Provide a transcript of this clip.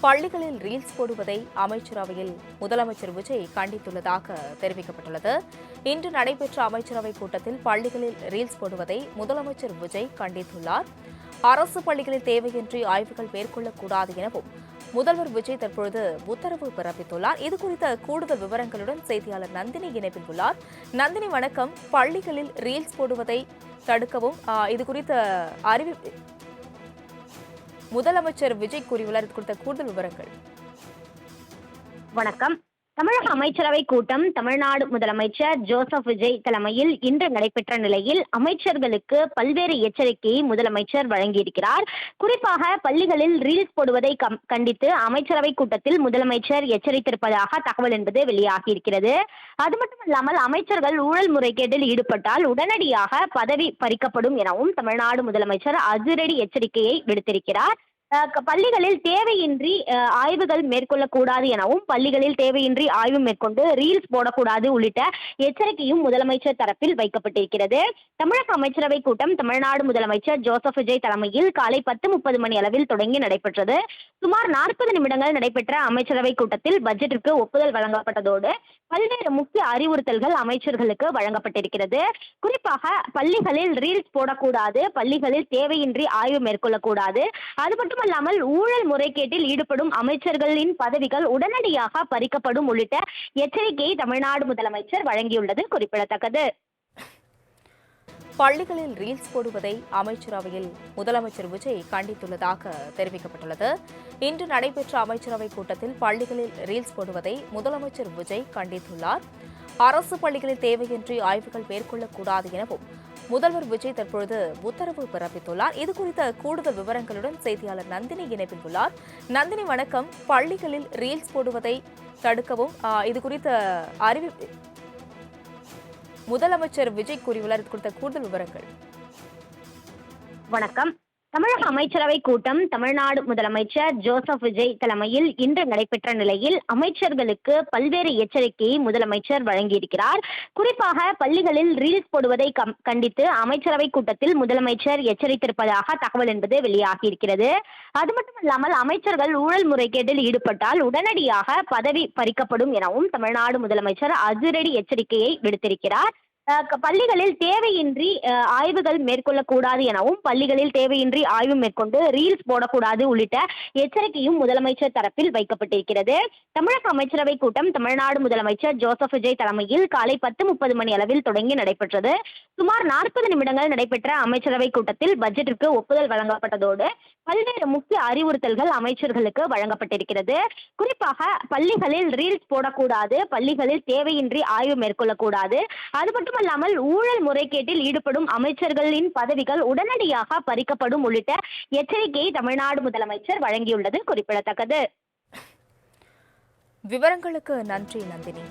பள்ளிகளில் ரீல்ஸ் போடுவதை அமைச்சரவையில் முதலமைச்சர் விஜய் கண்டித்துள்ளதாக தெரிவிக்கப்பட்டுள்ளது. இன்று நடைபெற்ற அமைச்சரவைக் கூட்டத்தில் பள்ளிகளில் ரீல்ஸ் போடுவதை முதலமைச்சர் விஜய் கண்டித்துள்ளார். அரசு பள்ளிகளில் தேவையின்றி ஆய்வுகள் மேற்கொள்ளக்கூடாது எனவும் முதல்வர் விஜய் தற்பொழுது உத்தரவு பிறப்பித்துள்ளார். இதுகுறித்த கூடுதல் விவரங்களுடன் செய்தியாளர் நந்தினி இணைப்பில் உள்ளார். நந்தினி, வணக்கம். பள்ளிகளில் ரீல்ஸ் போடுவதை தடுக்கவும் இதுகுறித்த முதலமைச்சர் விஜய் கூறியுள்ளார். இது குறித்த கூடுதல் விவரங்கள். வணக்கம். தமிழக அமைச்சரவை கூட்டம் தமிழ்நாடு முதலமைச்சர் ஜோசப் விஜய் தலைமையில் இன்று நடைபெற்ற நிலையில் அமைச்சர்களுக்கு பல்வேறு எச்சரிக்கையை முதலமைச்சர் வழங்கியிருக்கிறார். குறிப்பாக பள்ளிகளில் ரீல்ஸ் போடுவதை கண்டித்து அமைச்சரவை கூட்டத்தில் முதலமைச்சர் எச்சரித்திருப்பதாக தகவல் என்பது வெளியாகியிருக்கிறது. அது மட்டுமல்லாமல் அமைச்சர்கள் ஊழல் முறைகேட்டில் ஈடுபட்டால் உடனடியாக பதவி பறிக்கப்படும் எனவும் தமிழ்நாடு முதலமைச்சர் அதிரடி எச்சரிக்கையை விடுத்திருக்கிறார். பள்ளிகளில் தேவையின்றி ஆய்வுகள் மேற்கொள்ளக்கூடாது எனவும் பள்ளிகளில் தேவையின்றி ஆய்வு மேற்கொண்டு ரீல்ஸ் போடக்கூடாது உள்ளிட்ட எச்சரிக்கையும் முதலமைச்சர் தரப்பில் வைக்கப்பட்டிருக்கிறது. தமிழக அமைச்சரவை கூட்டம் தமிழ்நாடு முதலமைச்சர் ஜோசப் விஜய் தலைமையில் காலை 10:30 மணி அளவில் தொடங்கி நடைபெற்றது. சுமார் 40 நிமிடங்கள் நடைபெற்ற அமைச்சரவை கூட்டத்தில் பட்ஜெட்டிற்கு ஒப்புதல் வழங்கப்பட்டதோடு பல்வேறு முக்கிய அறிவுறுத்தல்கள் அமைச்சர்களுக்கு வழங்கப்பட்டிருக்கிறது. குறிப்பாக பள்ளிகளில் ரீல்ஸ் போடக்கூடாது, பள்ளிகளில் தேவையின்றி ஆய்வு மேற்கொள்ளக்கூடாது, அது மட்டுமல்லாமல் ஊழல் முறைகேட்டில் ஈடுபடும் அமைச்சர்களின் பதவிகள் உடனடியாக பறிக்கப்படும் உள்ளிட்ட எச்சரிக்கையை தமிழ்நாடு முதலமைச்சர் வழங்கியுள்ளது குறிப்பிடத்தக்கது. பள்ளிகளில் ரீல்ஸ் போடுவதை அமைச்சரவையில் முதலமைச்சர் விஜய் கண்டித்துள்ளதாக தெரிவிக்கப்பட்டுள்ளது. இன்று நடைபெற்ற அமைச்சரவைக் கூட்டத்தில் பள்ளிகளில் ரீல்ஸ் போடுவதை முதலமைச்சர் விஜய் கண்டித்துள்ளார். அரசு பள்ளிகளில் தேவையின்றி ஆய்வுகள் மேற்கொள்ளக்கூடாது எனவும் முதல்வர் விஜய் தற்பொழுது உத்தரவு பிறப்பித்துள்ளார். இதுகுறித்த கூடுதல் விவரங்களுடன் செய்தியாளர் நந்தினி இணைப்பில் உள்ளார். நந்தினி, வணக்கம். பள்ளிகளில் ரீல்ஸ் போடுவதை தடுக்கவும் இதுகுறித்த முதலமைச்சர் விஜய் கூறியுள்ளார். இது குறித்த கூடுதல் விவரங்கள். வணக்கம். தமிழக அமைச்சரவை கூட்டம் தமிழ்நாடு முதலமைச்சர் ஜோசப் விஜய் தலைமையில் இன்று நடைபெற்ற நிலையில் அமைச்சர்களுக்கு பல்வேறு எச்சரிக்கையை முதலமைச்சர் வழங்கியிருக்கிறார். குறிப்பாக பள்ளிகளில் ரீல்ஸ் போடுவதை கண்டித்து அமைச்சரவை கூட்டத்தில் முதலமைச்சர் எச்சரித்திருப்பதாக தகவல் என்பது வெளியாகியிருக்கிறது. அது மட்டுமல்லாமல் அமைச்சர்கள் ஊழல் முறைகேட்டில் ஈடுபட்டால் உடனடியாக பதவி பறிக்கப்படும் எனவும் தமிழ்நாடு முதலமைச்சர் அதிரடி எச்சரிக்கையை விடுத்திருக்கிறார். பள்ளிகளில் தேவையின்றி ஆய்வுகள் மேற்கொள்ளக்கூடாது எனவும் பள்ளிகளில் தேவையின்றி ஆய்வு மேற்கொண்டு ரீல்ஸ் போடக்கூடாது உள்ளிட்ட எச்சரிக்கையும் முதலமைச்சர் தரப்பில் வைக்கப்பட்டிருக்கிறது. தமிழக அமைச்சரவை கூட்டம் தமிழ்நாடு முதலமைச்சர் ஜோசப் விஜய் தலைமையில் காலை 10:30 மணி அளவில் தொடங்கி நடைபெற்றது. சுமார் 40 நிமிடங்கள் நடைபெற்ற அமைச்சரவை கூட்டத்தில் பட்ஜெட்டிற்கு ஒப்புதல் வழங்கப்பட்டதோடு பல்வேறு முக்கிய அறிவுறுத்தல்கள் அமைச்சர்களுக்கு வழங்கப்பட்டிருக்கிறது. குறிப்பாக பள்ளிகளில் ரீல்ஸ் போடக்கூடாது, பள்ளிகளில் தேவையின்றி ஆய்வு மேற்கொள்ளக்கூடாது, அது மட்டுமல்லாமல் ஊழல் முறைகேட்டில் ஈடுபடும் அமைச்சர்களின் பதவிகள் உடனடியாக பறிக்கப்படும் உள்ளிட்ட எச்சரிக்கையை தமிழ்நாடு முதலமைச்சர் வழங்கியுள்ளது குறிப்பிடத்தக்கது. விவரங்களுக்கு நன்றி நந்தினி.